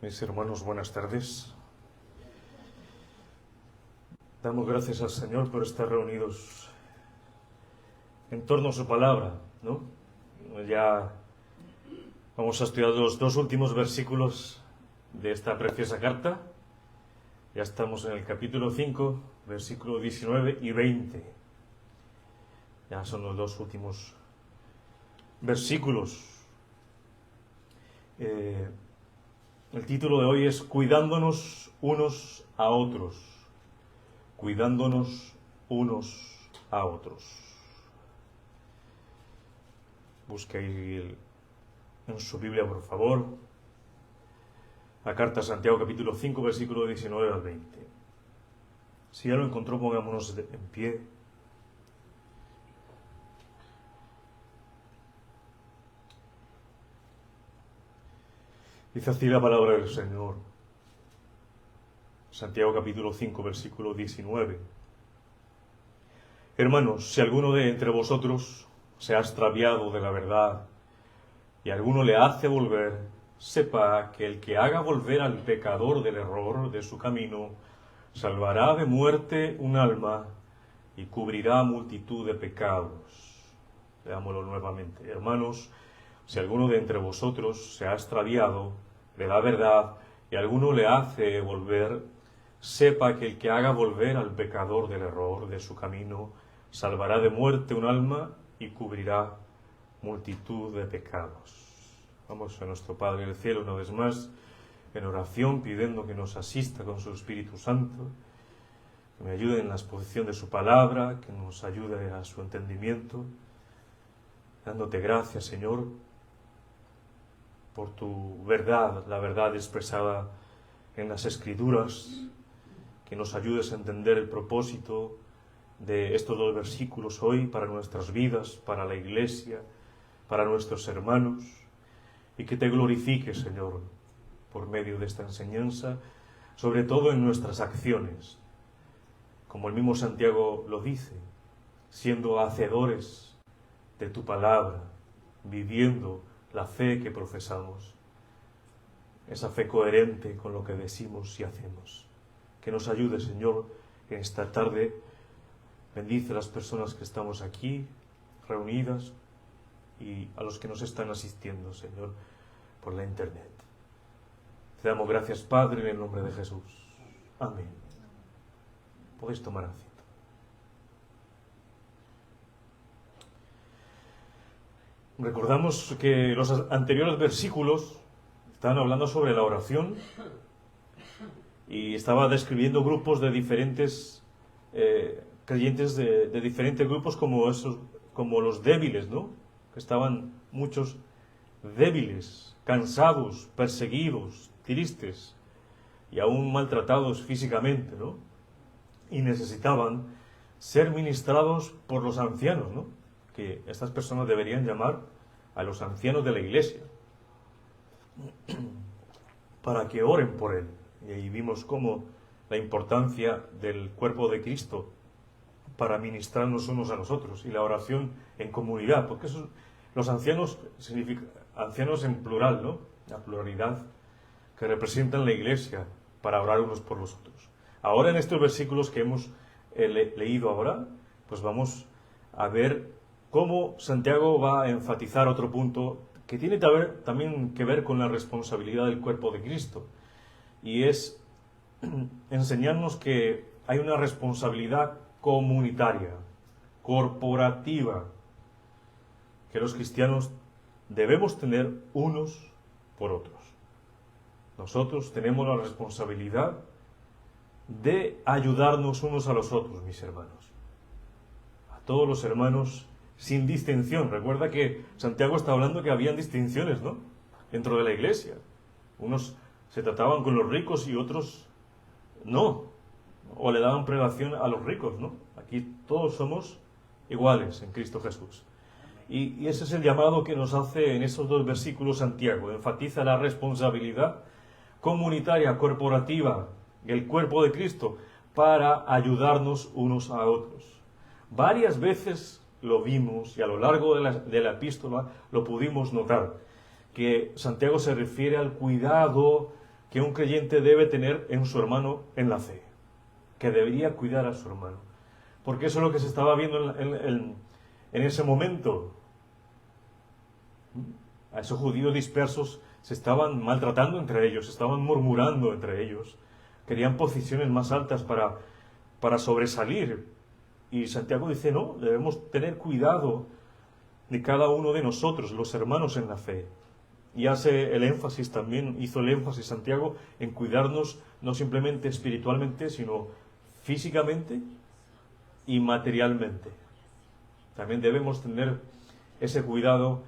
Mis hermanos, buenas tardes. Damos gracias al Señor por estar reunidos en torno a su palabra, ¿no? Ya vamos a estudiar los dos últimos versículos de esta preciosa carta. Ya estamos en el capítulo 5, versículo 19 y 20. Ya son los dos últimos versículos. El título de hoy es Cuidándonos unos a otros. Cuidándonos unos a otros. Busque ahí en su Biblia, por favor, la carta a Santiago, capítulo 5, versículo 19 al 20. Si ya lo encontró, pongámonos en pie. Dice así la palabra del Señor. Santiago capítulo 5, versículo 19. Hermanos, si alguno de entre vosotros se ha extraviado de la verdad y alguno le hace volver, sepa que el que haga volver al pecador del error de su camino, salvará de muerte un alma y cubrirá multitud de pecados. Leámoslo nuevamente. Hermanos, si alguno de entre vosotros se ha extraviado de la verdad y alguno le hace volver, sepa que el que haga volver al pecador del error de su camino, salvará de muerte un alma y cubrirá multitud de pecados. Vamos a nuestro Padre del Cielo una vez más, en oración, pidiendo que nos asista con su Espíritu Santo, que me ayude en la exposición de su palabra, que nos ayude a su entendimiento, dándote gracias, Señor, por tu verdad, la verdad expresada en las Escrituras, que nos ayudes a entender el propósito de estos dos versículos hoy para nuestras vidas, para la Iglesia, para nuestros hermanos, y que te glorifiques, Señor, por medio de esta enseñanza, sobre todo en nuestras acciones, como el mismo Santiago lo dice, siendo hacedores de tu palabra, viviendo la fe que profesamos, esa fe coherente con lo que decimos y hacemos. Que nos ayude, Señor, en esta tarde. Bendice a las personas que estamos aquí, reunidas, y a los que nos están asistiendo, Señor, por la internet. Te damos gracias, Padre, en el nombre de Jesús. Amén. Podéis tomar asiento. Recordamos que los anteriores versículos estaban hablando sobre la oración y estaba describiendo grupos de diferentes creyentes de diferentes grupos como los débiles, ¿no? Que estaban muchos débiles, cansados, perseguidos, tristes y aún maltratados físicamente, ¿no? Y necesitaban ser ministrados por los ancianos, ¿no? Que estas personas deberían llamar a los ancianos de la Iglesia para que oren por él. Y ahí vimos cómo la importancia del cuerpo de Cristo para ministrarnos unos a los otros y la oración en comunidad, porque los ancianos significa ancianos en plural, ¿no? La pluralidad que representan la Iglesia para orar unos por los otros. Ahora en estos versículos que hemos leído ahora, pues vamos a ver cómo Santiago va a enfatizar otro punto que tiene también que ver con la responsabilidad del cuerpo de Cristo, y es enseñarnos que hay una responsabilidad comunitaria, corporativa, que los cristianos debemos tener unos por otros. Nosotros tenemos la responsabilidad de ayudarnos unos a los otros, mis hermanos. A todos los hermanos sin distinción. Recuerda que Santiago está hablando que habían distinciones, ¿no? Dentro de la Iglesia. Unos se trataban con los ricos y otros no. O le daban prelación a los ricos, ¿no? Aquí todos somos iguales en Cristo Jesús. Y ese es el llamado que nos hace en esos dos versículos Santiago. Enfatiza la responsabilidad comunitaria, corporativa, del cuerpo de Cristo, para ayudarnos unos a otros. Varias veces lo vimos y a lo largo de la epístola lo pudimos notar, que Santiago se refiere al cuidado que un creyente debe tener en su hermano en la fe, que debería cuidar a su hermano. Porque eso es lo que se estaba viendo en ese momento. A esos judíos dispersos se estaban maltratando entre ellos, se estaban murmurando entre ellos, querían posiciones más altas para sobresalir. Y Santiago dice, no, debemos tener cuidado de cada uno de nosotros, los hermanos en la fe. Y hace el énfasis también, hizo el énfasis Santiago en cuidarnos no simplemente espiritualmente, sino físicamente y materialmente. También debemos tener ese cuidado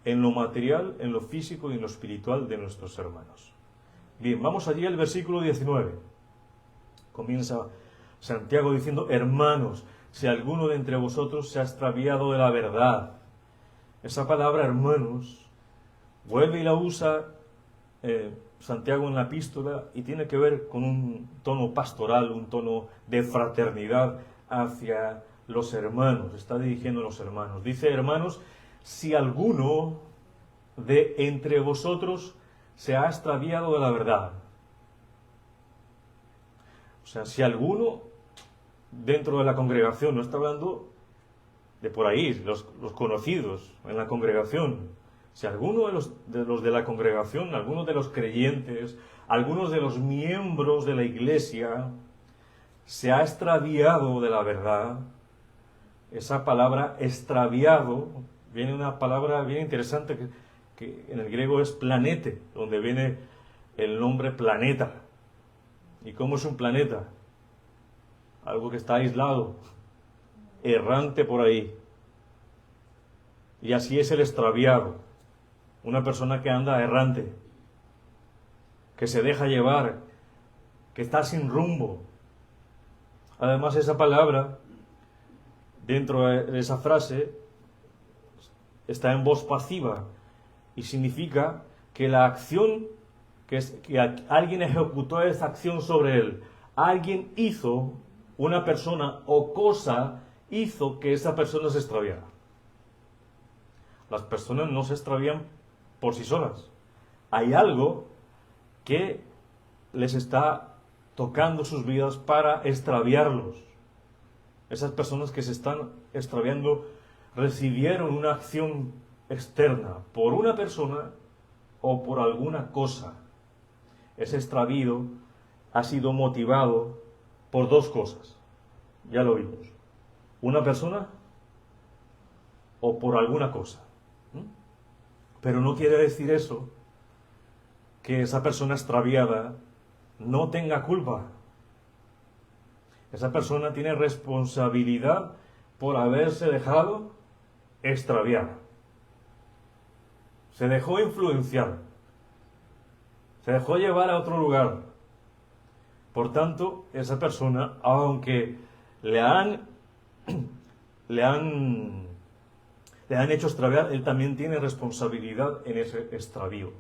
en lo material, en lo físico y en lo espiritual de nuestros hermanos. Bien, vamos allí al versículo 19. Comienza Santiago diciendo, hermanos, si alguno de entre vosotros se ha extraviado de la verdad. Esa palabra, hermanos, vuelve y la usa Santiago en la epístola y tiene que ver con un tono pastoral, un tono de fraternidad hacia los hermanos. Está dirigiendo a los hermanos. Dice, hermanos, si alguno de entre vosotros se ha extraviado de la verdad. O sea, si alguno dentro de la congregación, no está hablando de por ahí, los conocidos en la congregación, si alguno de los de la congregación, algunos de los creyentes, algunos de los miembros de la iglesia se ha extraviado de la verdad, esa palabra extraviado, viene una palabra bien interesante que en el griego es planete, donde viene el nombre planeta. ¿Y cómo es un planeta? Algo que está aislado, errante por ahí. Y así es el extraviado, una persona que anda errante, que se deja llevar, que está sin rumbo. Además, esa palabra, dentro de esa frase, está en voz pasiva y significa que la acción, que alguien ejecutó esa acción sobre él, alguien hizo, una persona o cosa hizo que esa persona se extraviara. Las personas no se extravían por sí solas. Hay algo que les está tocando sus vidas para extraviarlos. Esas personas que se están extraviando recibieron una acción externa por una persona o por alguna cosa. Ese extravío ha sido motivado por dos cosas. Ya lo vimos. Una persona o por alguna cosa. Pero no quiere decir eso que esa persona extraviada no tenga culpa. Esa persona tiene responsabilidad por haberse dejado extraviar. Se dejó influenciar. Se dejó llevar a otro lugar. Por tanto, esa persona, aunque le han hecho extraviar, él también tiene responsabilidad en ese extravío.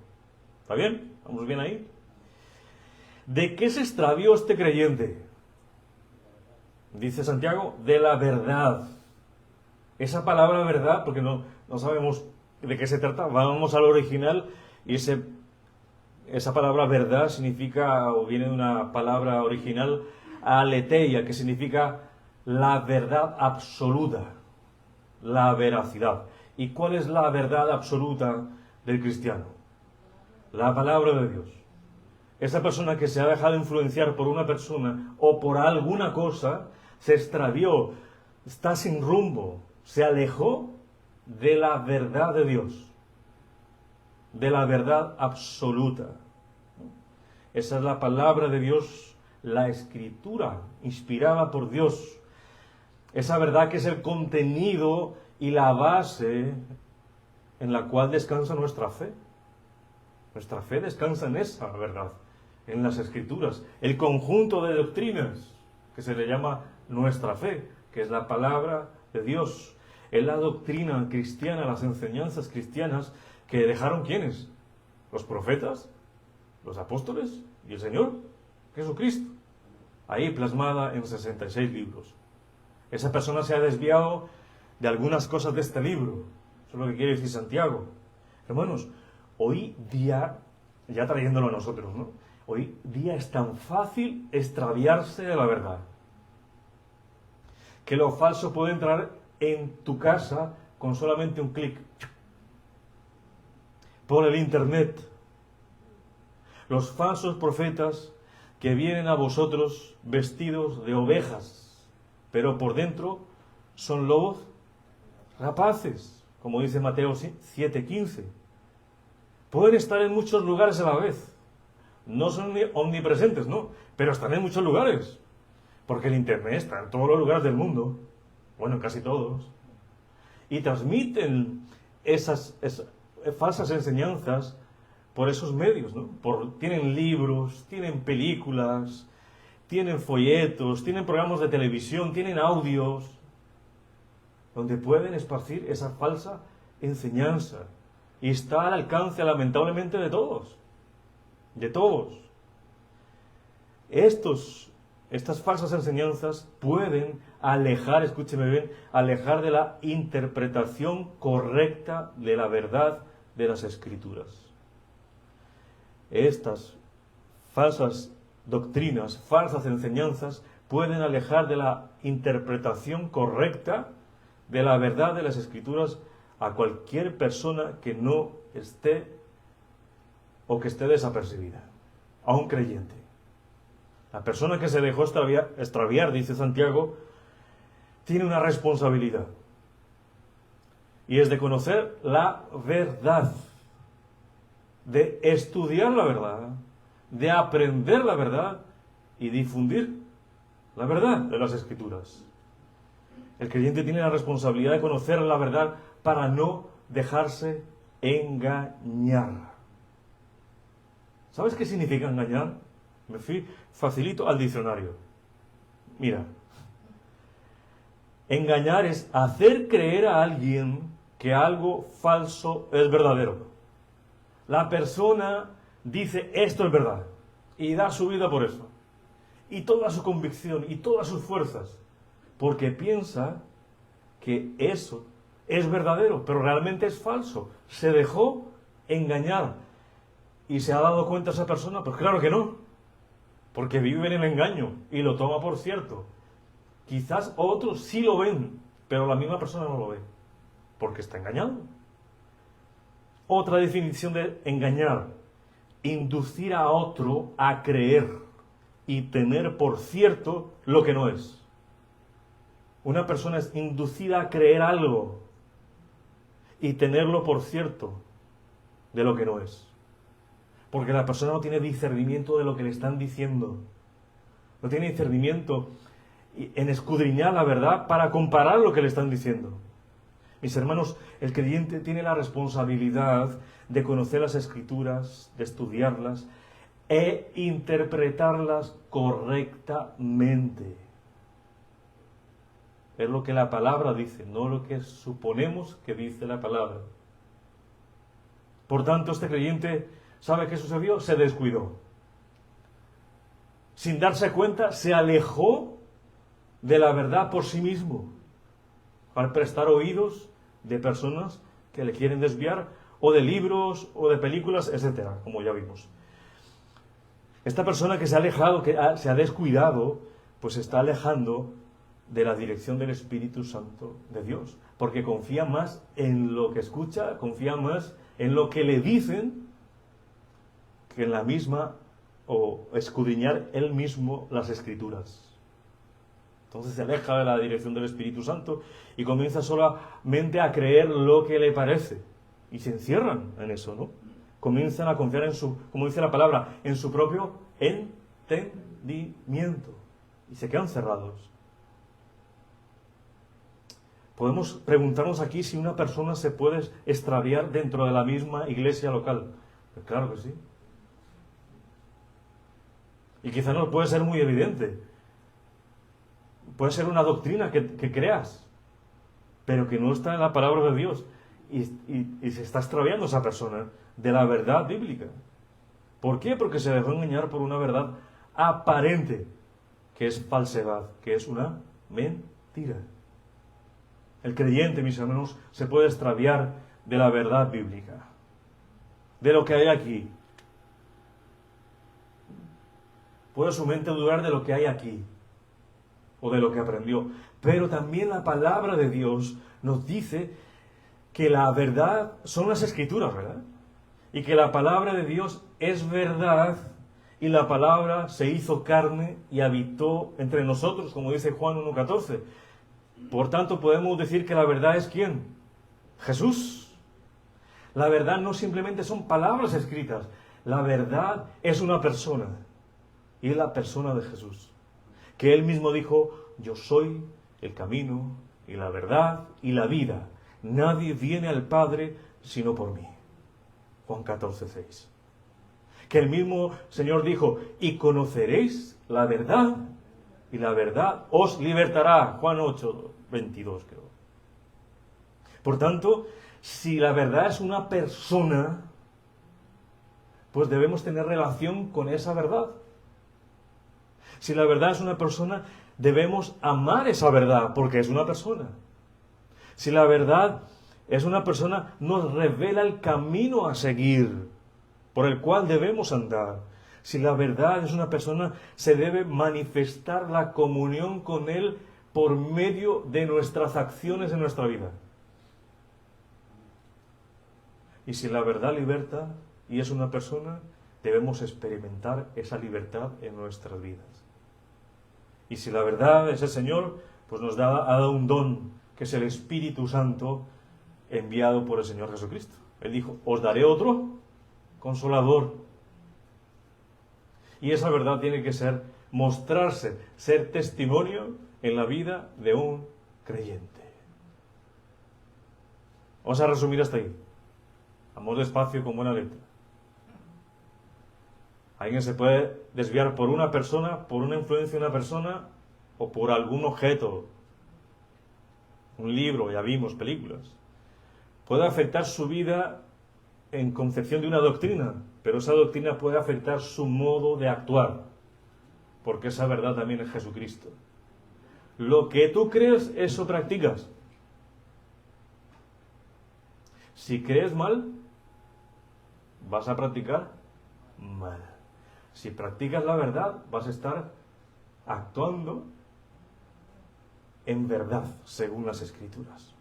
¿Está bien? ¿Vamos bien ahí? ¿De qué se extravió este creyente? Dice Santiago, de la verdad. Esa palabra verdad, porque no sabemos de qué se trata, vamos al original y esa palabra verdad significa, o viene de una palabra original, aletheia, que significa la verdad absoluta, la veracidad. ¿Y cuál es la verdad absoluta del cristiano? La palabra de Dios. Esa persona que se ha dejado influenciar por una persona o por alguna cosa, se extravió, está sin rumbo, se alejó de la verdad de Dios, de la verdad absoluta. Esa es la palabra de Dios, la escritura inspirada por Dios. Esa verdad que es el contenido y la base en la cual descansa nuestra fe. Nuestra fe descansa en esa verdad, en las escrituras, el conjunto de doctrinas que se le llama nuestra fe, que es la palabra de Dios. Es la doctrina cristiana, las enseñanzas cristianas que dejaron ¿quiénes? Los profetas, los apóstoles y el Señor Jesucristo. Ahí plasmada en 66 libros. Esa persona se ha desviado de algunas cosas de este libro. Eso es lo que quiere decir Santiago. Hermanos, hoy día, ya trayéndolo a nosotros, ¿no? Hoy día es tan fácil extraviarse de la verdad, que lo falso puede entrar en tu casa con solamente un clic por el internet. Los falsos profetas que vienen a vosotros vestidos de ovejas, pero por dentro son lobos rapaces, como dice Mateo 7:15. Pueden estar en muchos lugares a la vez. No son omnipresentes, ¿no? Pero están en muchos lugares. Porque el internet está en todos los lugares del mundo. Bueno, en casi todos. Y transmiten esas falsas enseñanzas por esos medios, ¿no? Tienen libros, tienen películas, tienen folletos, tienen programas de televisión, tienen audios, donde pueden esparcir esa falsa enseñanza. Y está al alcance, lamentablemente, de todos. De todos. Estas falsas enseñanzas pueden alejar, escúcheme bien, alejar de la interpretación correcta de la verdad de las Escrituras. Estas falsas doctrinas, falsas enseñanzas, pueden alejar de la interpretación correcta de la verdad de las Escrituras a cualquier persona que no esté o que esté desapercibida, a un creyente. La persona que se dejó extraviar, dice Santiago, tiene una responsabilidad, y es de conocer la verdad, de estudiar la verdad, de aprender la verdad y difundir la verdad de las Escrituras. El creyente tiene la responsabilidad de conocer la verdad para no dejarse engañar. ¿Sabes qué significa engañar? Me fui facilito al diccionario. Mira, engañar es hacer creer a alguien que algo falso es verdadero. La persona dice esto es verdad y da su vida por eso, y toda su convicción y todas sus fuerzas, porque piensa que eso es verdadero, pero realmente es falso. Se dejó engañar. ¿Y se ha dado cuenta esa persona? Pues claro que no, porque vive en el engaño y lo toma por cierto. Quizás otros sí lo ven, pero la misma persona no lo ve, porque está engañado. Otra definición de engañar: inducir a otro a creer y tener por cierto lo que no es. Una persona es inducida a creer algo y tenerlo por cierto de lo que no es. Porque la persona no tiene discernimiento de lo que le están diciendo. No tiene discernimiento en escudriñar la verdad para comparar lo que le están diciendo. Mis hermanos, el creyente tiene la responsabilidad de conocer las Escrituras, de estudiarlas e interpretarlas correctamente. Es lo que la palabra dice, no lo que suponemos que dice la palabra. Por tanto, este creyente, ¿sabe qué sucedió? Se descuidó. Sin darse cuenta, se alejó de la verdad por sí mismo, al prestar oídos de personas que le quieren desviar, o de libros, o de películas, etcétera, como ya vimos. Esta persona que se ha alejado, que se ha descuidado, pues se está alejando de la dirección del Espíritu Santo de Dios, porque confía más en lo que escucha, confía más en lo que le dicen, que en la misma, o escudriñar él mismo las Escrituras. Entonces se aleja de la dirección del Espíritu Santo y comienza solamente a creer lo que le parece. Y se encierran en eso, ¿no? Comienzan a confiar en su, como dice la palabra, en su propio entendimiento. Y se quedan cerrados. Podemos preguntarnos aquí si una persona se puede extraviar dentro de la misma iglesia local. Pues claro que sí. Y quizá no puede ser muy evidente. Puede ser una doctrina que creas, pero que no está en la palabra de Dios. Y se está extraviando esa persona de la verdad bíblica. ¿Por qué? Porque se dejó engañar por una verdad aparente, que es falsedad, que es una mentira. El creyente, mis hermanos, se puede extraviar de la verdad bíblica, de lo que hay aquí. puede su mente dudar de lo que hay aquí o de lo que aprendió. Pero también la palabra de Dios nos dice que la verdad son las Escrituras, ¿verdad? Y que la palabra de Dios es verdad, y la palabra se hizo carne y habitó entre nosotros, como dice Juan 1:14. Por tanto, podemos decir que la verdad es ¿quién? Jesús. La verdad no simplemente son palabras escritas, la verdad es una persona, y es la persona de Jesús, que Él mismo dijo: yo soy el camino y la verdad y la vida. Nadie viene al Padre sino por mí. Juan 14:6. Que el mismo Señor dijo: y conoceréis la verdad, y la verdad os libertará. Juan 8:22, creo. Por tanto, si la verdad es una persona, pues debemos tener relación con esa verdad. Si la verdad es una persona, debemos amar esa verdad, porque es una persona. Si la verdad es una persona, nos revela el camino a seguir, por el cual debemos andar. Si la verdad es una persona, se debe manifestar la comunión con Él por medio de nuestras acciones en nuestra vida. Y si la verdad liberta y es una persona, debemos experimentar esa libertad en nuestras vidas. Y si la verdad es el Señor, pues ha dado un don, que es el Espíritu Santo enviado por el Señor Jesucristo. Él dijo: os daré otro Consolador. Y esa verdad tiene que mostrarse, ser testimonio en la vida de un creyente. Vamos a resumir hasta ahí. Vamos despacio, con buena letra. Alguien se puede desviar por una persona, por una influencia de una persona, o por algún objeto. Un libro, ya vimos, películas. Puede afectar su vida en concepción de una doctrina, pero esa doctrina puede afectar su modo de actuar, porque esa verdad también es Jesucristo. Lo que tú crees, eso practicas. Si crees mal, vas a practicar mal. Si practicas la verdad, vas a estar actuando en verdad, según las Escrituras.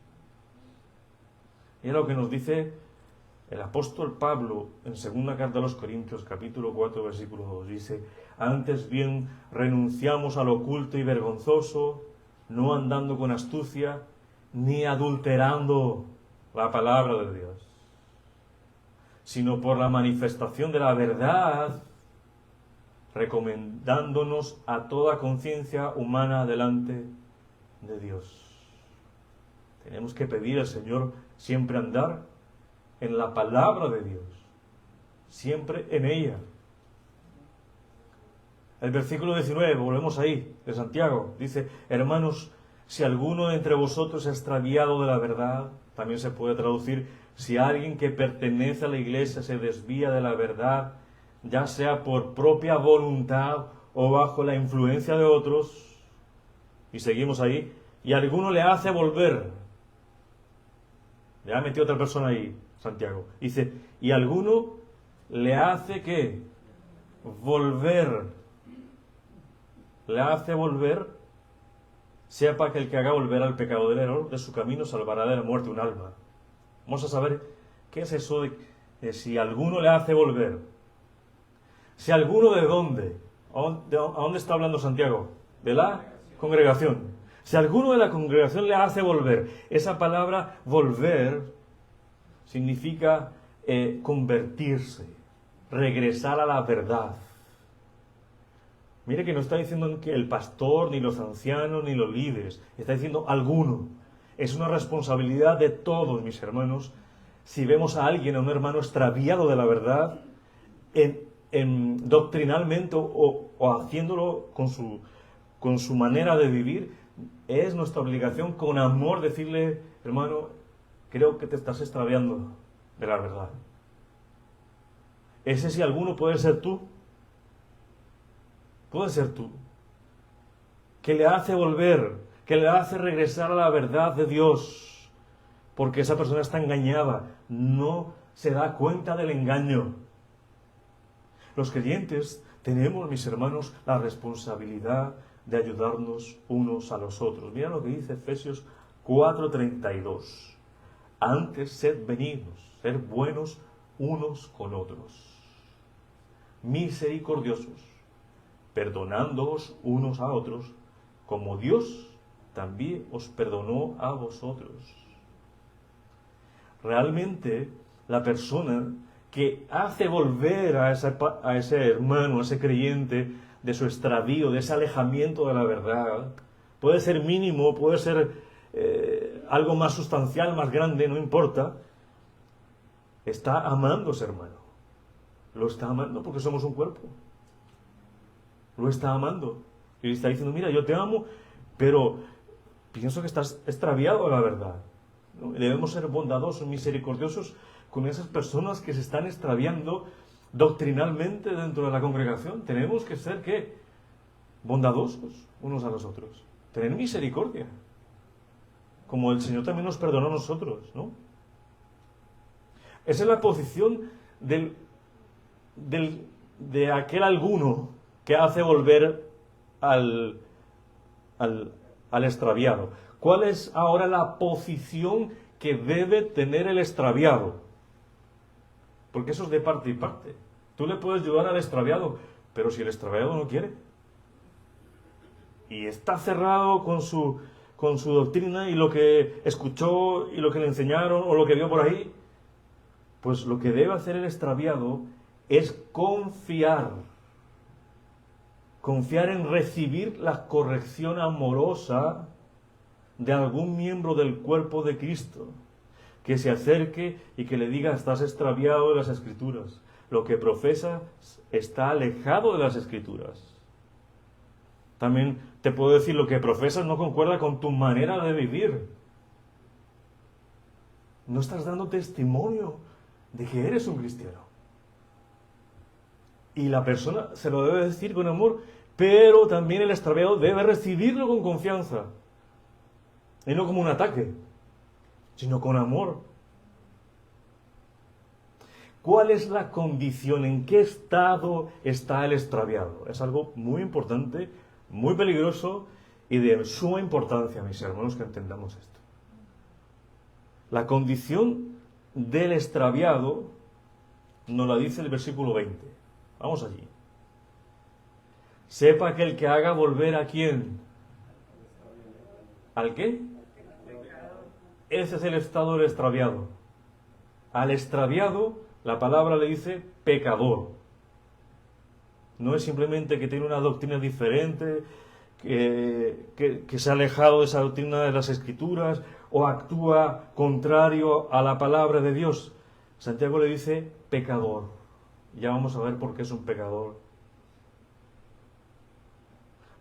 Y es lo que nos dice el apóstol Pablo en segunda carta a los Corintios, capítulo 4, versículo 2. Dice: antes bien renunciamos al oculto y vergonzoso, no andando con astucia, ni adulterando la palabra de Dios, sino por la manifestación de la verdad, recomendándonos a toda conciencia humana delante de Dios. Tenemos que pedir al Señor siempre andar en la palabra de Dios, siempre en ella. El versículo 19, volvemos ahí, de Santiago, dice: hermanos, si alguno de entre vosotros es extraviado de la verdad, también se puede traducir: si alguien que pertenece a la iglesia se desvía de la verdad, ya sea por propia voluntad o bajo la influencia de otros, y seguimos ahí, y alguno le hace volver. Le ha metido otra persona ahí, Santiago. Dice: y alguno le hace ¿qué? Volver. Le hace volver. Sepa que el que haga volver al pecado del error de su camino salvará de la muerte un alma. Vamos a saber qué es eso de si alguno le hace volver. Si alguno, ¿de dónde? ¿A dónde está hablando Santiago? De la congregación. Si alguno de la congregación le hace volver. Esa palabra volver significa convertirse, regresar a la verdad. Mire que no está diciendo que el pastor, ni los ancianos, ni los líderes. Está diciendo alguno. Es una responsabilidad de todos, mis hermanos. Si vemos a alguien, a un hermano extraviado de la verdad, doctrinalmente o haciéndolo con su manera de vivir, es nuestra obligación con amor decirle: hermano, creo que te estás extraviando de la verdad. Ese, si alguno, puede ser tú. Puede ser tú. Que le hace volver, que le hace regresar a la verdad de Dios. Porque esa persona está engañada, no se da cuenta del engaño. Los creyentes tenemos, mis hermanos, la responsabilidad de ayudarnos unos a los otros. Mira lo que dice Efesios 4:32. Antes sed benignos, ser buenos unos con otros, misericordiosos, perdonándoos unos a otros, como Dios también os perdonó a vosotros. Realmente, la persona que hace volver a ese hermano, a ese creyente, de su extravío, de ese alejamiento de la verdad, puede ser mínimo, puede ser algo más sustancial, más grande, no importa, está amando a ese hermano. Lo está amando porque somos un cuerpo. Lo está amando. Y está diciendo, mira, yo te amo, pero pienso que estás extraviado de la verdad. ¿No? Debemos ser bondadosos, misericordiosos con esas personas que se están extraviando doctrinalmente dentro de la congregación. Tenemos que ser, ¿qué? Bondadosos unos a los otros. Tener misericordia. Como el Señor también nos perdonó a nosotros, ¿no? Esa es la posición de aquel alguno que hace volver al extraviado. ¿Cuál es ahora la posición que debe tener el extraviado? Porque eso es de parte y parte. Tú le puedes ayudar al extraviado, pero si el extraviado no quiere y está cerrado con su doctrina y lo que escuchó y lo que le enseñaron o lo que vio por ahí, pues lo que debe hacer el extraviado es confiar en recibir la corrección amorosa de algún miembro del cuerpo de Cristo, que se acerque y que le diga, estás extraviado de las Escrituras, lo que profesas está alejado de las Escrituras. También te puedo decir, lo que profesas no concuerda con tu manera de vivir. No estás dando testimonio de que eres un cristiano. Y la persona se lo debe decir con amor, pero también el extraviado debe recibirlo con confianza. Y no como un ataque, sino con amor. ¿Cuál es la condición? ¿En qué estado está el extraviado? Es algo muy importante, muy peligroso y de suma importancia, mis hermanos, que entendamos esto. La condición del extraviado nos la dice el versículo 20. Vamos allí. Sepa que el que haga volver ¿a quién? ¿Al qué? Ese es el estado del extraviado. Al extraviado, la palabra le dice pecador. No es simplemente que tiene una doctrina diferente, que se ha alejado de esa doctrina de las Escrituras o actúa contrario a la palabra de Dios. Santiago le dice pecador. Ya vamos a ver por qué es un pecador.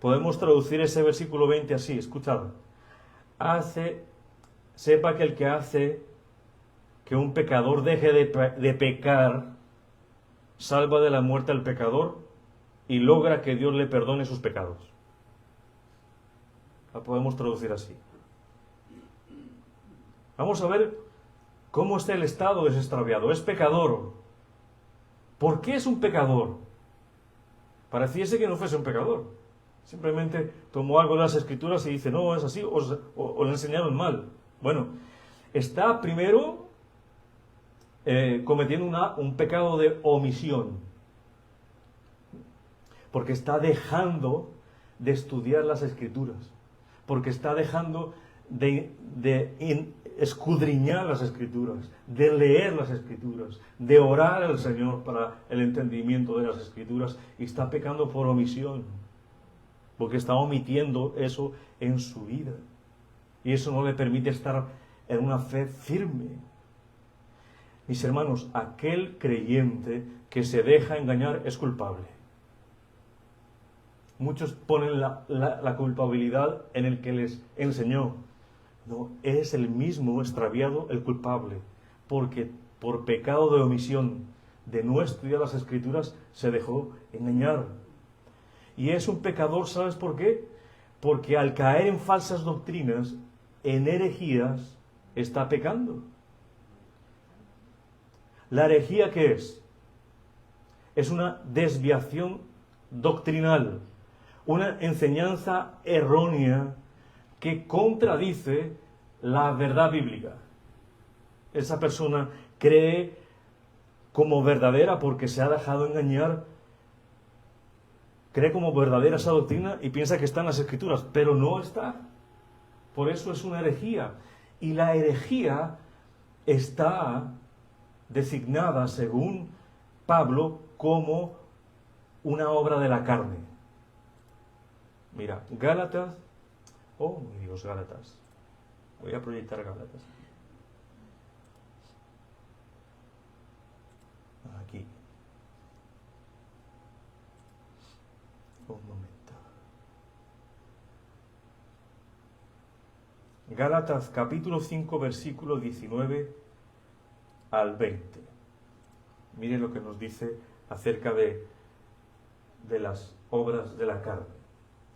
Podemos traducir ese versículo 20 así, escuchad. Sepa que el que hace que un pecador deje de pecar, salva de la muerte al pecador y logra que Dios le perdone sus pecados. La podemos traducir así. Vamos a ver cómo está el estado de ese extraviado. Es pecador. ¿Por qué es un pecador? Pareciese que no fuese un pecador. Simplemente tomó algo de las Escrituras y dice, no, es así, o le enseñaron mal. Bueno, está primero cometiendo un pecado de omisión. Porque está dejando de estudiar las Escrituras. Porque está dejando de escudriñar las Escrituras, de leer las Escrituras, de orar al Señor para el entendimiento de las Escrituras, y está pecando por omisión, porque está omitiendo eso en su vida, y eso no le permite estar en una fe firme. Mis hermanos, aquel creyente que se deja engañar es culpable. Muchos ponen la culpabilidad en el que les enseñó. No, es el mismo extraviado el culpable, porque por pecado de omisión, de no estudiar las Escrituras, se dejó engañar. Y es un pecador, ¿sabes por qué? Porque al caer en falsas doctrinas, en herejías, está pecando. ¿La herejía qué es? Es una desviación doctrinal, una enseñanza errónea que contradice la verdad bíblica. Esa persona cree como verdadera porque se ha dejado engañar, cree como verdadera esa doctrina y piensa que está en las Escrituras, pero no está. Por eso es una herejía. Y la herejía está designada, según Pablo, como una obra de la carne. Mira, Gálatas, oh mi Dios, Gálatas. Voy a proyectar Gálatas. Aquí. Un momento. Gálatas capítulo 5, versículo 19 al 20. Miren lo que nos dice acerca de las obras de la carne.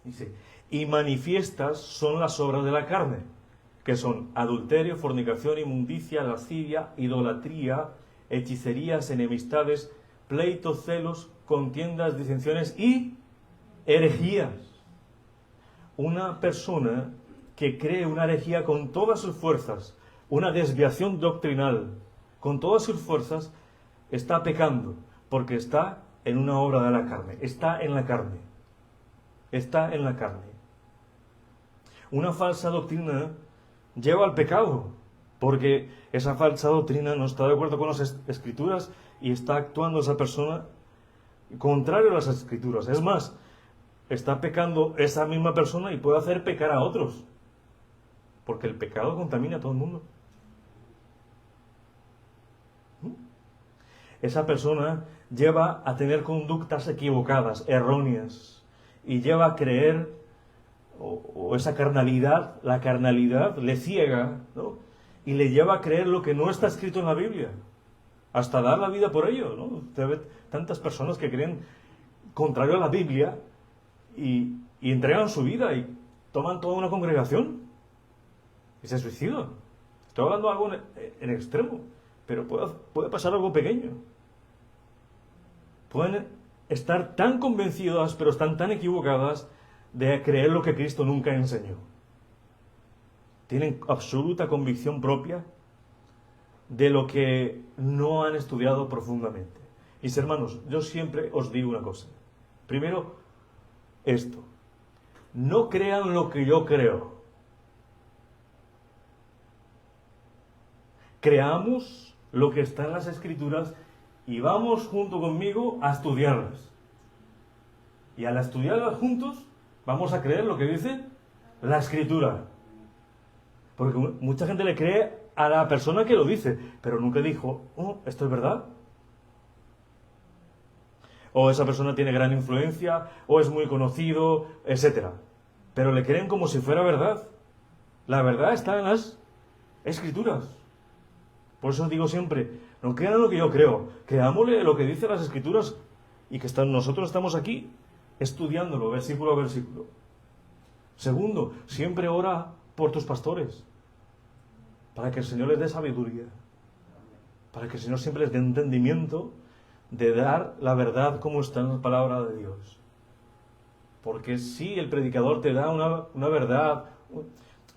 Dice, y manifiestas son las obras de la carne, que son adulterio, fornicación, inmundicia, lascivia, idolatría, hechicerías, enemistades, pleitos, celos, contiendas, disensiones y herejías. Una persona que cree una herejía con todas sus fuerzas, una desviación doctrinal con todas sus fuerzas, está pecando, porque está en una obra de la carne, está en la carne, está en la carne. Una falsa doctrina lleva al pecado, porque esa falsa doctrina no está de acuerdo con las Escrituras y está actuando esa persona contrario a las Escrituras. Es más, está pecando esa misma persona y puede hacer pecar a otros, porque el pecado contamina a todo el mundo. Esa persona lleva a tener conductas equivocadas, erróneas, y lleva a creer, o esa carnalidad, la carnalidad le ciega, ¿no? Y le lleva a creer lo que no está escrito en la Biblia, hasta dar la vida por ello, ¿no? Usted ve tantas personas que creen contrario a la Biblia y entregan su vida y toman toda una congregación y se suicidan. Estoy hablando de algo en extremo, pero puede pasar algo pequeño. Pueden estar tan convencidas, pero están tan equivocadas de creer lo que Cristo nunca enseñó. Tienen absoluta convicción propia de lo que no han estudiado profundamente. Mis hermanos, yo siempre os digo una cosa. Primero, esto. No crean lo que yo creo. Creamos lo que está en las Escrituras y vamos junto conmigo a estudiarlas. Y al estudiarlas juntos, vamos a creer lo que dice la Escritura. Porque mucha gente le cree a la persona que lo dice, pero nunca dijo, oh, ¿esto es verdad? O esa persona tiene gran influencia, o es muy conocido, etc. Pero le creen como si fuera verdad. La verdad está en las Escrituras. Por eso digo siempre, no crean lo que yo creo, creámosle lo que dicen las Escrituras y que nosotros estamos aquí estudiándolo versículo a versículo. Segundo, siempre ora por tus pastores, para que el Señor les dé sabiduría, para que el Señor siempre les dé entendimiento de dar la verdad como está en la palabra de Dios. Porque si el predicador te da una verdad,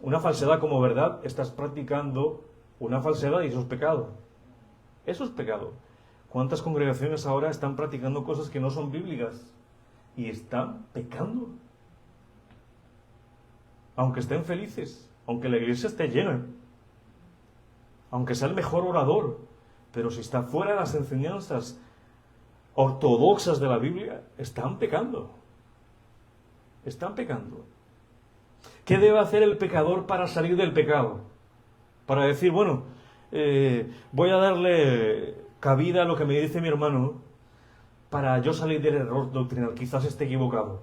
una falsedad como verdad, estás practicando una falsedad y eso es pecado. Eso es pecado. ¿Cuántas congregaciones ahora están practicando cosas que no son bíblicas y están pecando? Aunque estén felices, aunque la iglesia esté llena, aunque sea el mejor orador, pero si está fuera de las enseñanzas ortodoxas de la Biblia, están pecando. Están pecando. ¿Qué debe hacer el pecador para salir del pecado? Para decir, bueno, voy a darle cabida a lo que me dice mi hermano para yo salir del error doctrinal. Quizás esté equivocado.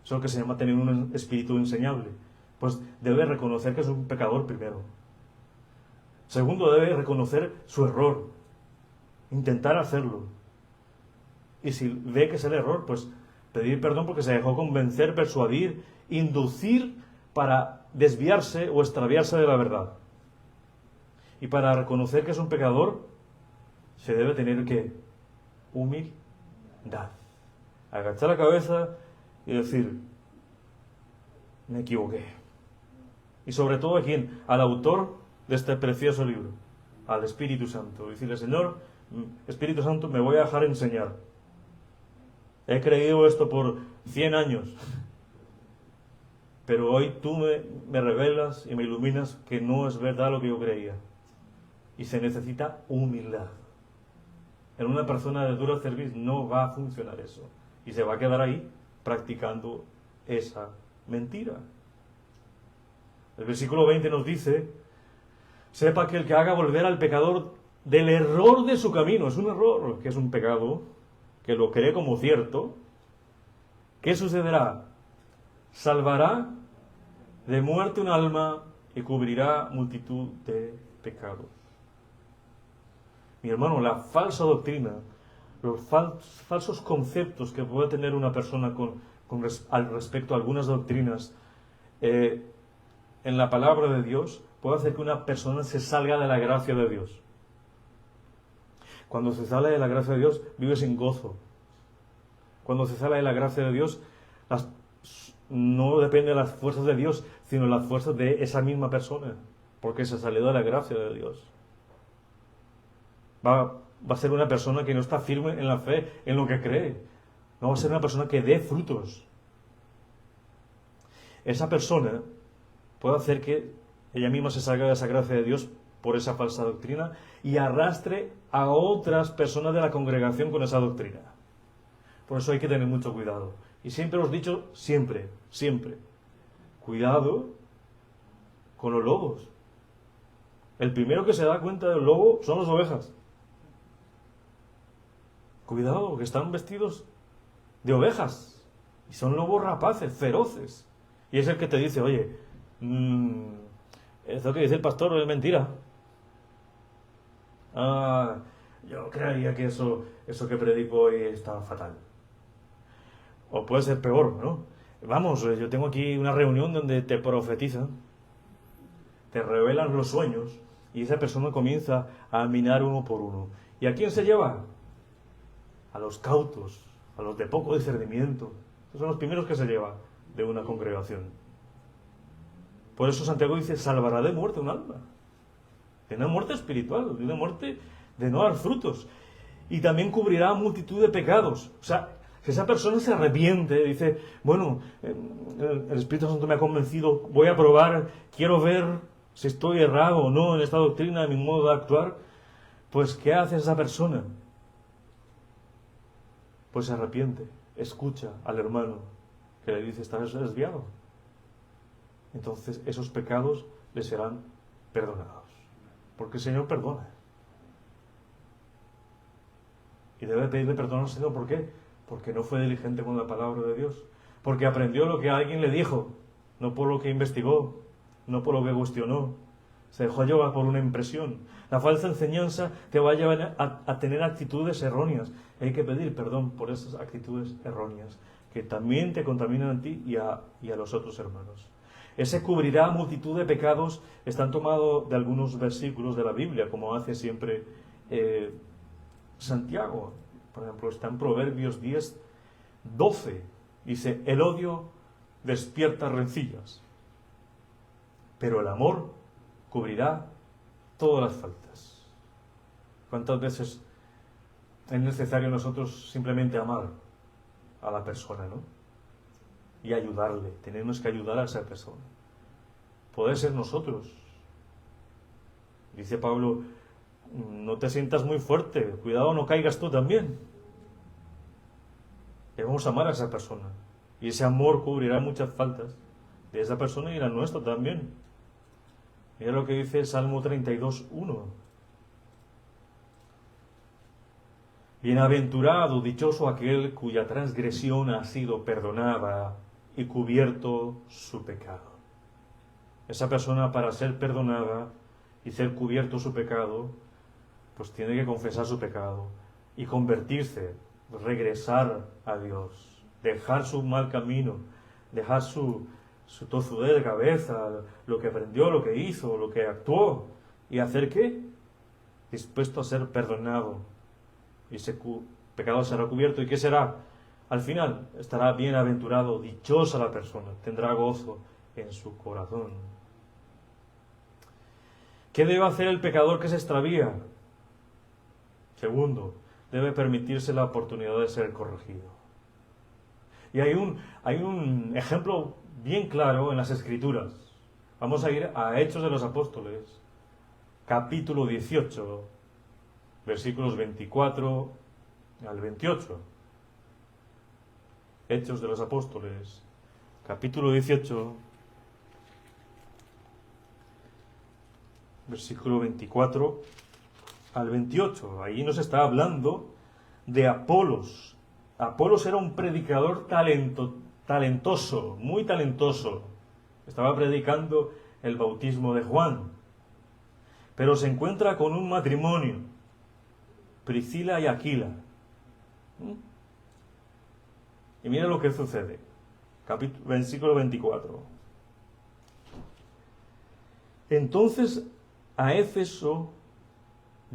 Eso es lo que se llama tener un espíritu enseñable. Pues debe reconocer que es un pecador primero. Segundo, debe reconocer su error. Intentar hacerlo. Y si ve que es el error, pues pedir perdón porque se dejó convencer, persuadir, inducir para desviarse o extraviarse de la verdad. Y para reconocer que es un pecador, se debe tener que humildad. agachar la cabeza y decir, me equivoqué. Y sobre todo a quién, al autor de este precioso libro, al Espíritu Santo. Decirle, Señor, Espíritu Santo, me voy a dejar enseñar. He creído esto por 100 años, pero hoy tú me revelas y me iluminas que no es verdad lo que yo creía. Y se necesita humildad. En una persona de duro servicio no va a funcionar eso. Y se va a quedar ahí practicando esa mentira. El versículo 20 nos dice, sepa que el que haga volver al pecador del error de su camino, es un error, que es un pecado, que lo cree como cierto, ¿qué sucederá? Salvará de muerte un alma y cubrirá multitud de pecados. Mi hermano, la falsa doctrina, los falsos conceptos que puede tener una persona al respecto a algunas doctrinas en la palabra de Dios, puede hacer que una persona se salga de la gracia de Dios. Cuando se sale de la gracia de Dios, vive sin gozo. Cuando se sale de la gracia de Dios, no depende de las fuerzas de Dios, sino las fuerzas de esa misma persona, porque se salió de la gracia de Dios. Va a ser una persona que no está firme en la fe, en lo que cree. No va a ser una persona que dé frutos. Esa persona puede hacer que ella misma se salga de esa gracia de Dios por esa falsa doctrina y arrastre a otras personas de la congregación con esa doctrina. Por eso hay que tener mucho cuidado. Y siempre os he dicho, siempre, cuidado con los lobos. El primero que se da cuenta del lobo son las ovejas. Cuidado, que están vestidos de ovejas. Y son lobos rapaces, feroces. Y es el que te dice, oye, eso que dice el pastor es mentira. Yo creería que eso que predico hoy está fatal. O puede ser peor, ¿no? Vamos, yo tengo aquí una reunión donde te profetizan, te revelan los sueños, y esa persona comienza a minar uno por uno. ¿Y a quién se lleva? A los cautos, a los de poco discernimiento. Esos son los primeros que se lleva de una congregación. Por eso Santiago dice, salvará de muerte un alma. De una muerte espiritual, de una muerte de no dar frutos. Y también cubrirá multitud de pecados. O sea, si esa persona se arrepiente, dice, bueno, el Espíritu Santo me ha convencido, voy a probar, quiero ver si estoy errado o no en esta doctrina, en mi modo de actuar, pues ¿qué hace esa persona? Pues se arrepiente, escucha al hermano que le dice, estás desviado. Entonces esos pecados le serán perdonados. Porque el Señor perdona. Y debe pedirle perdón al Señor, ¿por qué? Porque no fue diligente con la palabra de Dios. Porque aprendió lo que alguien le dijo, no por lo que investigó, no por lo que cuestionó. Se dejó llevar por una impresión. La falsa enseñanza te va a llevar a tener actitudes erróneas. Hay que pedir perdón por esas actitudes erróneas, que también te contaminan a ti y a los otros hermanos. Ese cubrirá multitud de pecados están tomados de algunos versículos de la Biblia, como hace siempre Santiago. Por ejemplo, está en Proverbios 10:12. Dice, el odio despierta rencillas, pero el amor cubrirá todas las faltas. ¿Cuántas veces es necesario nosotros simplemente amar a la persona, ¿no? Y ayudarle. Tenemos que ayudar a esa persona. Puede ser nosotros. Dice Pablo, no te sientas muy fuerte, cuidado no caigas tú también. Debemos amar a esa persona. Y ese amor cubrirá muchas faltas de esa persona y la nuestra también. Mira lo que dice Salmo 32:1. Bienaventurado, dichoso aquel cuya transgresión ha sido perdonada y cubierto su pecado. Esa persona, para ser perdonada y ser cubierto su pecado, pues tiene que confesar su pecado y convertirse, regresar a Dios, dejar su mal camino, dejar su tozudez de cabeza, lo que aprendió, lo que hizo, lo que actuó, y hacer ¿qué? Dispuesto a ser perdonado. Y ese pecado será cubierto. ¿Y qué será? Al final estará bienaventurado, dichosa la persona, tendrá gozo en su corazón. ¿Qué debe hacer el pecador que se extravía? Segundo, debe permitirse la oportunidad de ser corregido. Y hay un ejemplo bien claro en las Escrituras. Vamos a ir a Hechos de los Apóstoles, capítulo 18, versículos 24 al 28. Hechos de los Apóstoles, capítulo 18, versículo 24 al 28. Ahí nos está hablando de Apolos. Apolos era un predicador talentoso, muy talentoso. Estaba predicando el bautismo de Juan. Pero se encuentra con un matrimonio, Priscila y Aquila. Y mira lo que sucede. Versículo 24. Entonces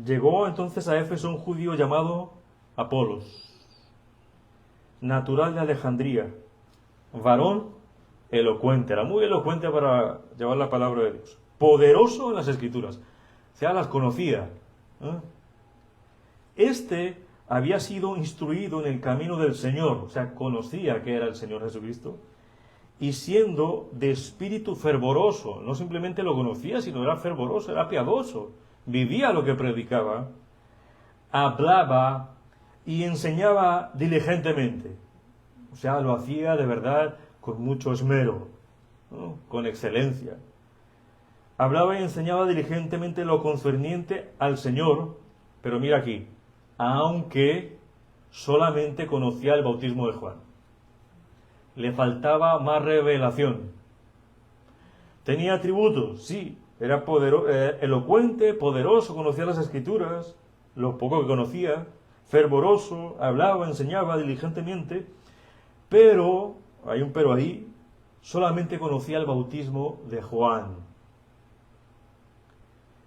llegó entonces a Éfeso un judío llamado Apolos, natural de Alejandría, varón elocuente, era muy elocuente para llevar la palabra de Dios, poderoso en las Escrituras, o sea, las conocía. Este había sido instruido en el camino del Señor, o sea, conocía que era el Señor Jesucristo, y siendo de espíritu fervoroso, no simplemente lo conocía, sino era fervoroso, era piadoso, vivía lo que predicaba, hablaba y enseñaba diligentemente. O sea, lo hacía de verdad con mucho esmero, ¿no? Con excelencia. Hablaba y enseñaba diligentemente lo concerniente al Señor, pero mira aquí, aunque solamente conocía el bautismo de Juan. Le faltaba más revelación. Tenía atributos, sí, era elocuente, poderoso, conocía las Escrituras, lo poco que conocía, fervoroso, hablaba, enseñaba diligentemente, pero, hay un pero ahí, solamente conocía el bautismo de Juan.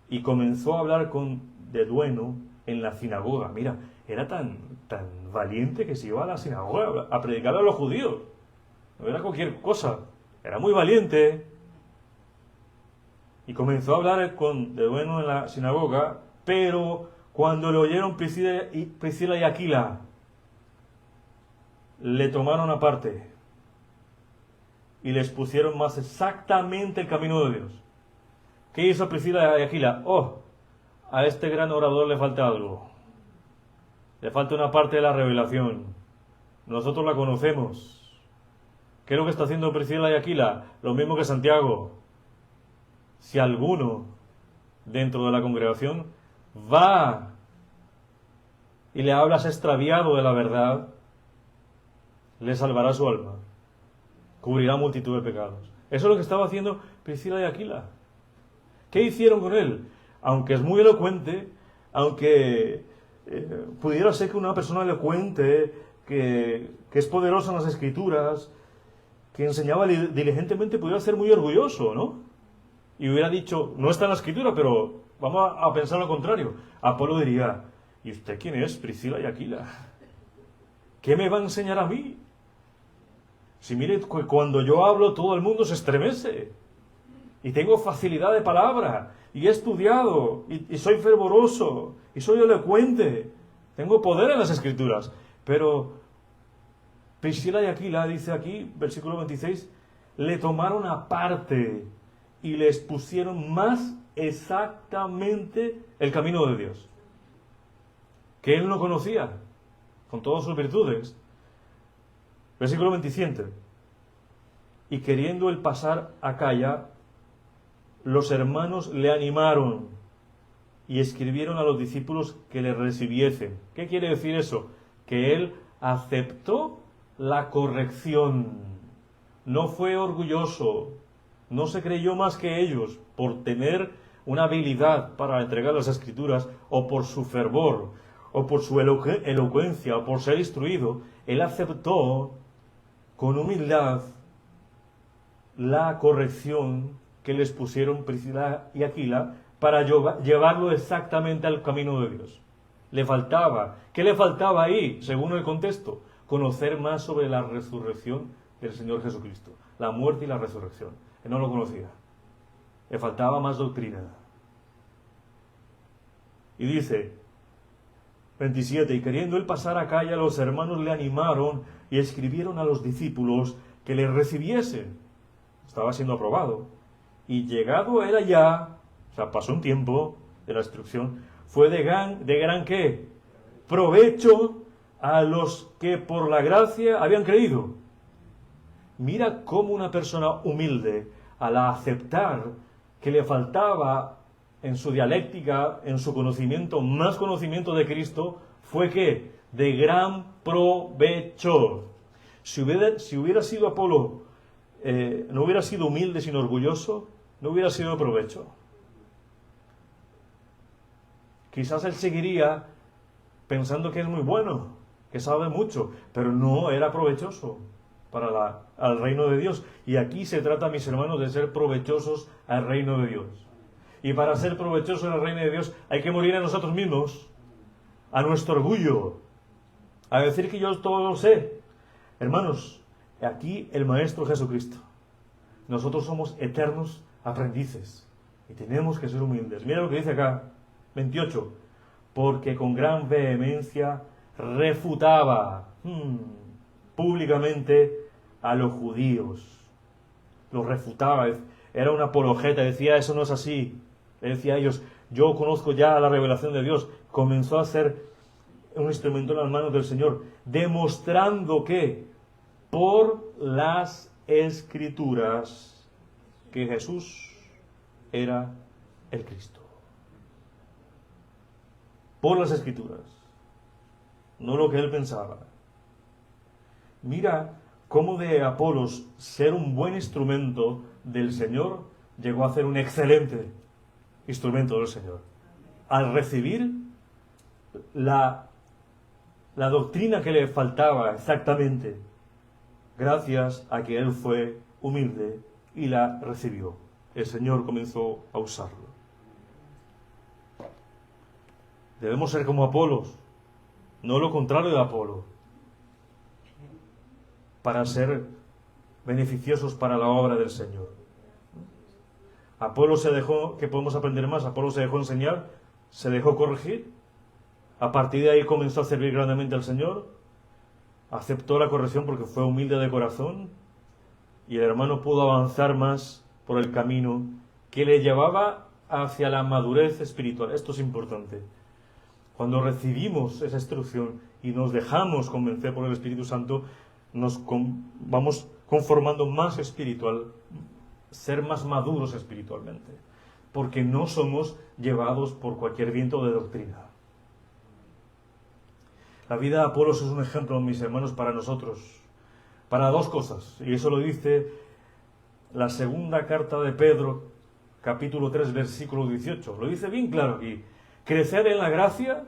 Y comenzó a hablar con denuedo en la sinagoga. Mira, era tan valiente que se iba a la sinagoga a predicar a los judíos. No era cualquier cosa, era muy valiente. Y comenzó a hablar con denuedo en la sinagoga, pero cuando le oyeron Priscila y Aquila, le tomaron aparte y les pusieron más exactamente el camino de Dios. ¿Qué hizo Priscila y Aquila? A este gran orador le falta algo. Le falta una parte de la revelación. Nosotros la conocemos. ¿Qué es lo que está haciendo Priscila y Aquila? Lo mismo que Santiago. Si alguno dentro de la congregación va y le hablas extraviado de la verdad, le salvará su alma, cubrirá multitud de pecados. Eso es lo que estaba haciendo Priscila y Aquila. ¿Qué hicieron con él? Aunque es muy elocuente, aunque pudiera ser que una persona elocuente, que es poderosa en las Escrituras, que enseñaba diligentemente, pudiera ser muy orgulloso, ¿no? Y hubiera dicho, no está en la Escritura, pero vamos a pensar lo contrario. Apolo diría, ¿y usted quién es, Priscila y Aquila? ¿Qué me va a enseñar a mí? Si mire, cuando yo hablo todo el mundo se estremece. Y tengo facilidad de palabra. Y he estudiado. Y soy fervoroso. Y soy elocuente. Tengo poder en las Escrituras. Pero Priscila y Aquila, dice aquí, versículo 26, le tomaron aparte y les pusieron más exactamente el camino de Dios, que él no conocía, con todas sus virtudes. Versículo 27. Y queriendo él pasar a Acaya, los hermanos le animaron y escribieron a los discípulos que le recibiesen. ¿Qué quiere decir eso? Que él aceptó la corrección. No fue orgulloso, no se creyó más que ellos por tener una habilidad para entregar las Escrituras, o por su fervor, o por su elocuencia, o por ser instruido. Él aceptó con humildad la corrección que les pusieron Priscila y Aquila para llevarlo exactamente al camino de Dios. Le faltaba. ¿Qué le faltaba ahí, según el contexto? conocer más sobre la resurrección del Señor Jesucristo, la muerte y la resurrección. Él no lo conocía. Le faltaba más doctrina. Y dice, 27, y queriendo él pasar a Acaya, los hermanos le animaron y escribieron a los discípulos que le recibiesen. Estaba siendo aprobado. Y llegado él allá, o sea, pasó un tiempo de la instrucción, fue de gran ¿qué? Provecho a los que por la gracia habían creído. Mira cómo una persona humilde, al aceptar que le faltaba en su dialéctica, en su conocimiento, más conocimiento de Cristo, fue que de gran provecho. Si hubiera sido Apolo, no hubiera sido humilde sino orgulloso, no hubiera sido de provecho. Quizás él seguiría pensando que es muy bueno, que sabe mucho, pero no era provechoso para al reino de Dios. Y aquí se trata, mis hermanos, de ser provechosos al reino de Dios. Y para ser provechosos al reino de Dios hay que morir a nosotros mismos, a nuestro orgullo, a decir que yo todo lo sé. Hermanos, aquí el Maestro Jesucristo. Nosotros somos eternos aprendices y tenemos que ser humildes. Mira lo que dice acá, 28. Porque con gran vehemencia refutaba públicamente a los judíos. Los refutaba, era una apologeta, decía eso no es así. Le decía a ellos, yo conozco ya la revelación de Dios. Comenzó a ser un instrumento en las manos del Señor, demostrando que por las Escrituras que Jesús era el Cristo. Por las Escrituras, no lo que él pensaba. Mira cómo de Apolos ser un buen instrumento del Señor llegó a ser un excelente instrumento del Señor. Al recibir la doctrina que le faltaba exactamente, gracias a que él fue humilde y la recibió, el Señor comenzó a usarlo. Debemos ser como Apolos, no lo contrario de Apolo, para ser beneficiosos para la obra del Señor. Apolo se dejó, ¿qué podemos aprender más? Apolo se dejó enseñar, se dejó corregir, a partir de ahí comenzó a servir grandemente al Señor, aceptó la corrección porque fue humilde de corazón, y el hermano pudo avanzar más por el camino que le llevaba hacia la madurez espiritual. Esto es importante. Cuando recibimos esa instrucción y nos dejamos convencer por el Espíritu Santo, vamos conformando más espiritual, ser más maduros espiritualmente, porque no somos llevados por cualquier viento de doctrina. La vida de Apolos es un ejemplo, mis hermanos, para nosotros, para dos cosas, y eso lo dice la segunda carta de Pedro, capítulo 3, versículo 18. Lo dice bien claro aquí: crecer en la gracia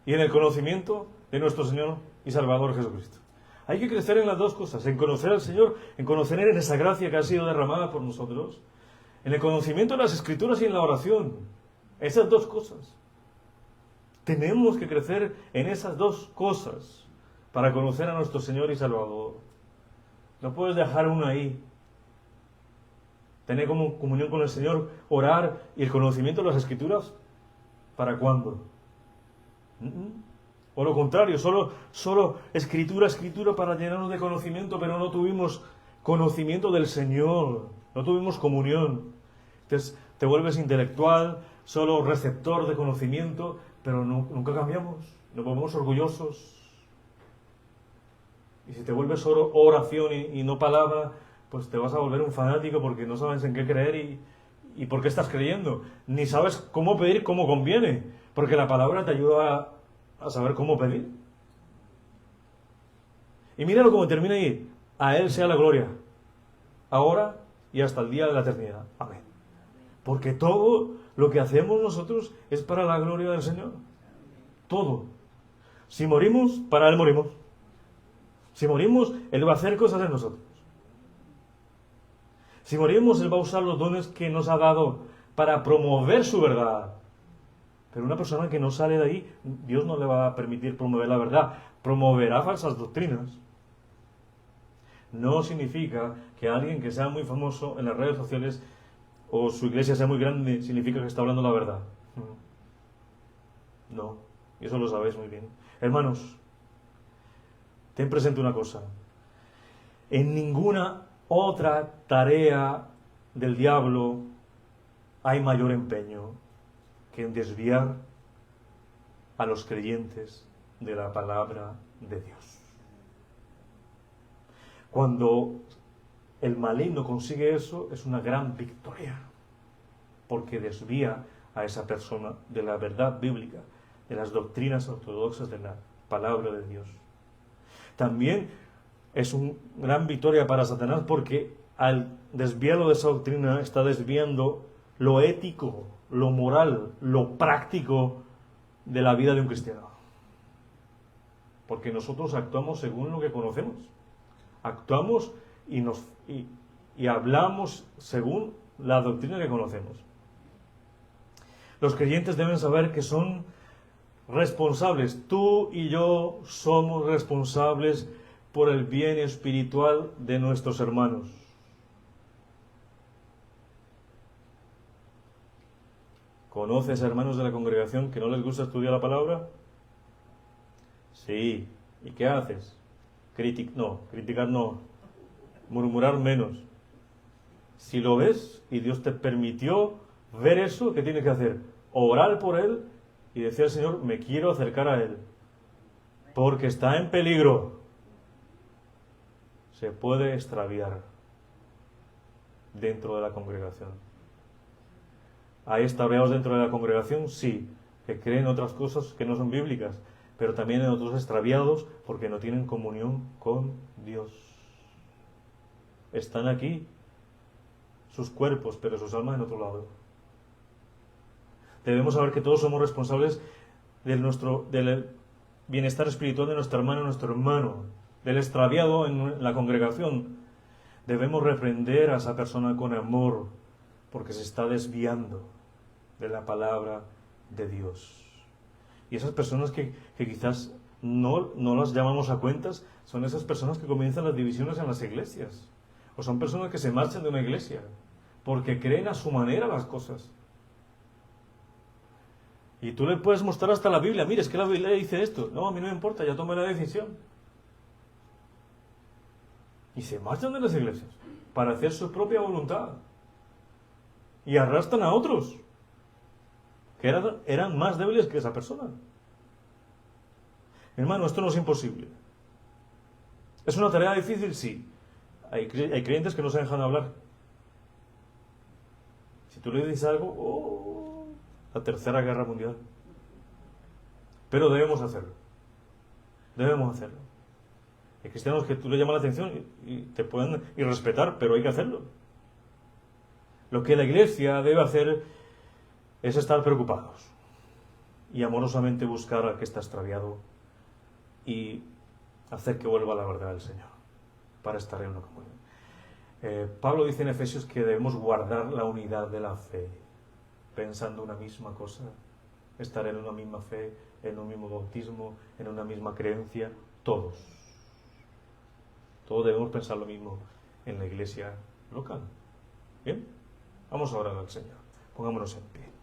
y en el conocimiento de nuestro Señor y Salvador Jesucristo. Hay que crecer en las dos cosas, en conocer al Señor, en conocer en esa gracia que ha sido derramada por nosotros, en el conocimiento de las Escrituras y en la oración. Esas dos cosas. Tenemos que crecer en esas dos cosas para conocer a nuestro Señor y Salvador. No puedes dejar uno ahí. Tener como comunión con el Señor, orar y el conocimiento de las Escrituras, ¿para cuándo? O lo contrario, solo escritura para llenarnos de conocimiento, pero no tuvimos conocimiento del Señor, no tuvimos comunión. Entonces te vuelves intelectual, solo receptor de conocimiento, pero nunca cambiamos, nos volvemos orgullosos. Y si te vuelves solo oración y no palabra, pues te vas a volver un fanático porque no sabes en qué creer y por qué estás creyendo. Ni sabes cómo pedir como conviene, porque la palabra te ayuda a saber cómo pedir. Y míralo como termina ahí: a Él sea la gloria, ahora y hasta el día de la eternidad. Amén. Porque todo lo que hacemos nosotros es para la gloria del Señor. Todo. Si morimos, para Él morimos. Si morimos, Él va a hacer cosas en nosotros. Si morimos, Él va a usar los dones que nos ha dado para promover su verdad. Pero una persona que no sale de ahí, Dios no le va a permitir promover la verdad. Promoverá falsas doctrinas. No significa que alguien que sea muy famoso en las redes sociales o su iglesia sea muy grande, significa que está hablando la verdad. No, y eso lo sabéis muy bien. Hermanos, ten presente una cosa. En ninguna otra tarea del diablo hay mayor empeño que en desviar a los creyentes de la palabra de Dios. Cuando el maligno consigue eso, es una gran victoria, porque desvía a esa persona de la verdad bíblica, de las doctrinas ortodoxas de la palabra de Dios. También es una gran victoria para Satanás, porque al desviarlo de esa doctrina está desviando lo ético, lo moral, lo práctico de la vida de un cristiano. Porque nosotros actuamos según lo que conocemos. Actuamos y hablamos según la doctrina que conocemos. Los creyentes deben saber que son responsables. Tú y yo somos responsables por el bien espiritual de nuestros hermanos. ¿Conoces hermanos de la congregación que no les gusta estudiar la palabra? Sí. ¿Y qué haces? Criticar no. Murmurar menos. Si lo ves y Dios te permitió ver eso, ¿qué tienes que hacer? Orar por él y decir al Señor, me quiero acercar a él, porque está en peligro. Se puede extraviar dentro de la congregación. ¿Hay extraviados dentro de la congregación? Sí, que creen otras cosas que no son bíblicas, pero también hay otros extraviados porque no tienen comunión con Dios. Están aquí sus cuerpos, pero sus almas en otro lado. Debemos saber que todos somos responsables del bienestar espiritual de nuestra hermana, nuestro hermano, del extraviado en la congregación. Debemos reprender a esa persona con amor, porque se está desviando de la palabra de Dios. Y esas personas que quizás no las llamamos a cuentas, son esas personas que comienzan las divisiones en las iglesias. O son personas que se marchan de una iglesia, porque creen a su manera las cosas. Y tú le puedes mostrar hasta la Biblia. Mira, es que la Biblia dice esto. No, a mí no me importa, ya tomé la decisión. Y se marchan de las iglesias para hacer su propia voluntad. Y arrastran a otros que eran más débiles que esa persona. Mi hermano, esto no es imposible. ¿Es una tarea difícil? Sí. Hay creyentes que no se dejan hablar. Si tú le dices algo, la Tercera Guerra Mundial. Pero debemos hacerlo. Debemos hacerlo. Hay cristianos que tú le llamas la atención y te pueden irrespetar, pero hay que hacerlo. Lo que la iglesia debe hacer es estar preocupados y amorosamente buscar al que está extraviado y hacer que vuelva a la verdad del Señor para estar en una comunión. Pablo dice en Efesios que debemos guardar la unidad de la fe, pensando una misma cosa, estar en una misma fe, en un mismo bautismo, en una misma creencia, todos debemos pensar lo mismo en la iglesia local. ¿Bien? Vamos a orar al Señor. Pongámonos en pie.